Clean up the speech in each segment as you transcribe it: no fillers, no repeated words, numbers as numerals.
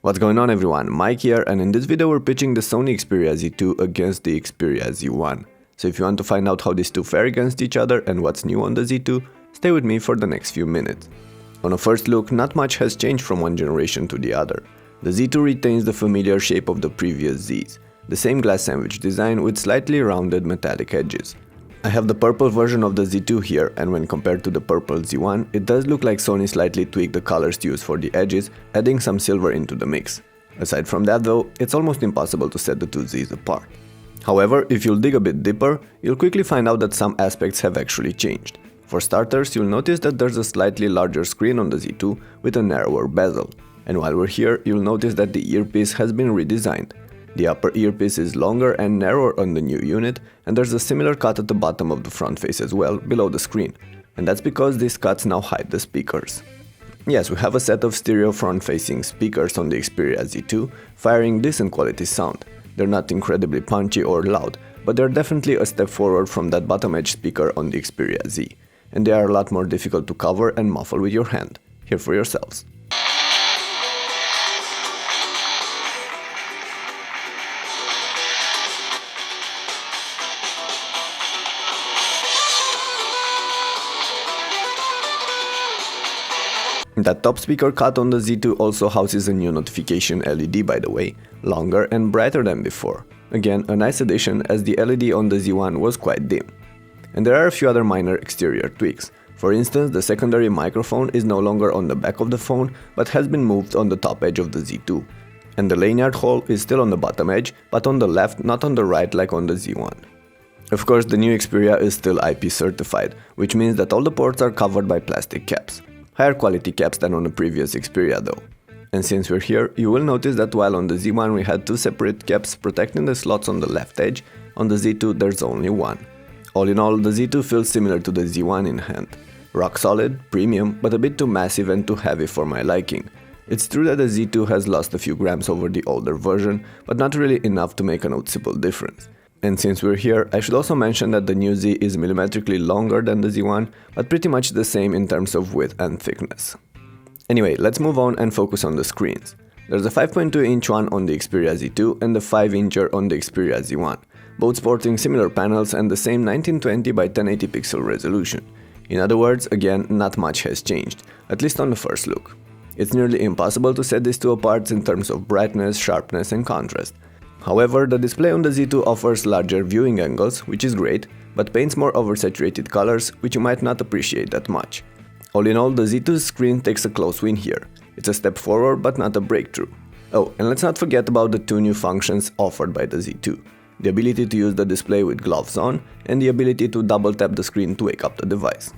What's going on everyone, Mike here, and in this video we're pitching the Sony Xperia Z2 against the Xperia Z1. So if you want to find out how these two fare against each other and what's new on the Z2, stay with me for the next few minutes. On a first look, not much has changed from one generation to the other. The Z2 retains the familiar shape of the previous Zs, the same glass sandwich design with slightly rounded metallic edges. I have the purple version of the Z2 here, and when compared to the purple Z1, it does look like Sony slightly tweaked the colors used for the edges, adding some silver into the mix. Aside from that though, it's almost impossible to set the two Zs apart. However, if you'll dig a bit deeper, you'll quickly find out that some aspects have actually changed. For starters, you'll notice that there's a slightly larger screen on the Z2 with a narrower bezel. And while we're here, you'll notice that the earpiece has been redesigned. The upper earpiece is longer and narrower on the new unit, and there's a similar cut at the bottom of the front face as well, below the screen. And that's because these cuts now hide the speakers. Yes, we have a set of stereo front-facing speakers on the Xperia Z2, firing decent quality sound. They're not incredibly punchy or loud, but they're definitely a step forward from that bottom-edge speaker on the Xperia Z. And they are a lot more difficult to cover and muffle with your hand. Hear for yourselves. That top speaker cut on the Z2 also houses a new notification LED, by the way, longer and brighter than before. Again, a nice addition, as the LED on the Z1 was quite dim. And there are a few other minor exterior tweaks. For instance, the secondary microphone is no longer on the back of the phone, but has been moved on the top edge of the Z2. And the lanyard hole is still on the bottom edge, but on the left, not on the right like on the Z1. Of course, the new Xperia is still IP certified, which means that all the ports are covered by plastic caps. Higher quality caps than on the previous Xperia though. And since we're here, you will notice that while on the Z1 we had two separate caps protecting the slots on the left edge, on the Z2 there's only one. All in all, the Z2 feels similar to the Z1 in hand. Rock solid, premium, but a bit too massive and too heavy for my liking. It's true that the Z2 has lost a few grams over the older version, but not really enough to make a noticeable difference. And since we're here, I should also mention that the new Z is millimetrically longer than the Z1, but pretty much the same in terms of width and thickness. Anyway, let's move on and focus on the screens. There's a 5.2-inch one on the Xperia Z2 and the 5-incher on the Xperia Z1, both sporting similar panels and the same 1920 by 1080 pixel resolution. In other words, again, not much has changed, at least on the first look. It's nearly impossible to set these two apart in terms of brightness, sharpness and contrast. However, the display on the Z2 offers larger viewing angles, which is great, but paints more oversaturated colors, which you might not appreciate that much. All in all, the Z2's screen takes a close win here. It's a step forward, but not a breakthrough. Oh, and let's not forget about the two new functions offered by the Z2. The ability to use the display with gloves on, and the ability to double tap the screen to wake up the device.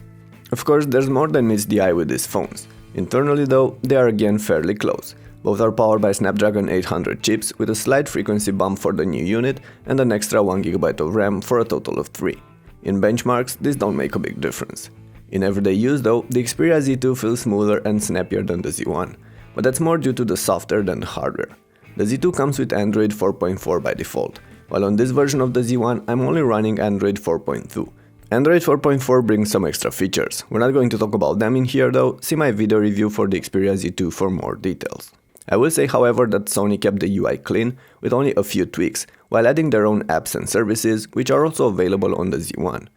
Of course, there's more than meets the eye with these phones. Internally though, they are again fairly close. Both are powered by Snapdragon 800 chips with a slight frequency bump for the new unit and an extra 1GB of RAM for a total of 3. In benchmarks, these don't make a big difference. In everyday use though, the Xperia Z2 feels smoother and snappier than the Z1, but that's more due to the software than the hardware. The Z2 comes with Android 4.4 by default, while on this version of the Z1 I'm only running Android 4.2. Android 4.4 brings some extra features. We're not going to talk about them in here though, see my video review for the Xperia Z2 for more details. I will say however that Sony kept the UI clean with only a few tweaks, while adding their own apps and services, which are also available on the Z1.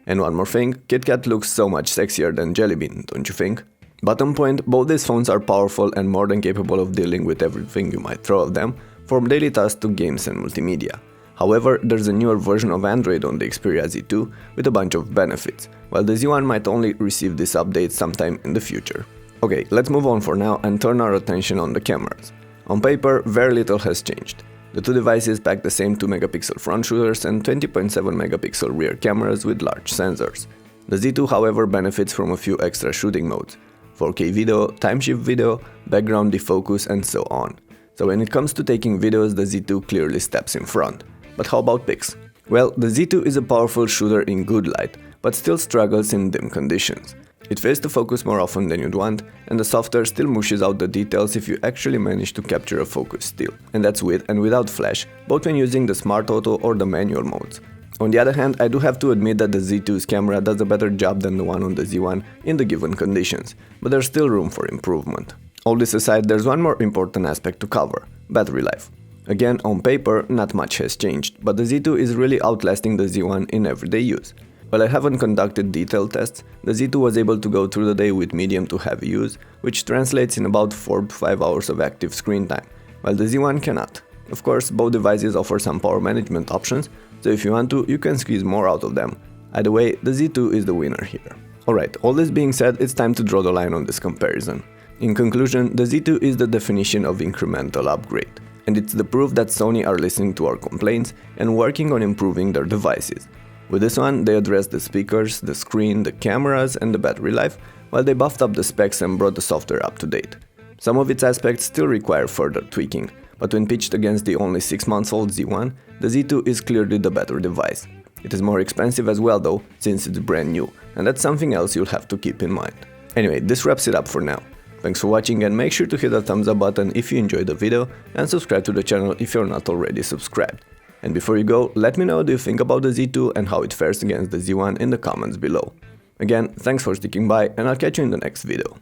And one more thing, KitKat looks so much sexier than Jelly Bean, don't you think? Bottom point, both these phones are powerful and more than capable of dealing with everything you might throw at them, from daily tasks to games and multimedia. However, there's a newer version of Android on the Xperia Z2 with a bunch of benefits, while the Z1 might only receive this update sometime in the future. Okay, let's move on for now and turn our attention on the cameras. On paper, very little has changed. The two devices pack the same 2-megapixel front shooters and 20.7-megapixel rear cameras with large sensors. The Z2 however benefits from a few extra shooting modes: 4K video, time-shift video, background defocus and so on. So when it comes to taking videos, the Z2 clearly steps in front. But how about pics? Well, the Z2 is a powerful shooter in good light, but still struggles in dim conditions. It fails to focus more often than you'd want, and the software still mushes out the details if you actually manage to capture a focus still. And that's with and without flash, both when using the Smart Auto or the manual modes. On the other hand, I do have to admit that the Z2's camera does a better job than the one on the Z1 in the given conditions, but there's still room for improvement. All this aside, there's one more important aspect to cover: battery life. Again, on paper, not much has changed, but the Z2 is really outlasting the Z1 in everyday use. While I haven't conducted detailed tests, the Z2 was able to go through the day with medium to heavy use, which translates in about 4 to 5 hours of active screen time, while the Z1 cannot. Of course, both devices offer some power management options, so if you want to, you can squeeze more out of them. Either way, the Z2 is the winner here. Alright, all this being said, it's time to draw the line on this comparison. In conclusion, the Z2 is the definition of incremental upgrade, and it's the proof that Sony are listening to our complaints and working on improving their devices. With this one, they addressed the speakers, the screen, the cameras and the battery life, while they buffed up the specs and brought the software up to date. Some of its aspects still require further tweaking, but when pitched against the only 6 months old Z1, the Z2 is clearly the better device. It is more expensive as well though, since it's brand new, and that's something else you'll have to keep in mind. Anyway, this wraps it up for now. Thanks for watching, and make sure to hit the thumbs up button if you enjoyed the video, and subscribe to the channel if you're not already subscribed. And before you go, let me know what you think about the Z2 and how it fares against the Z1 in the comments below. Again, thanks for sticking by, and I'll catch you in the next video.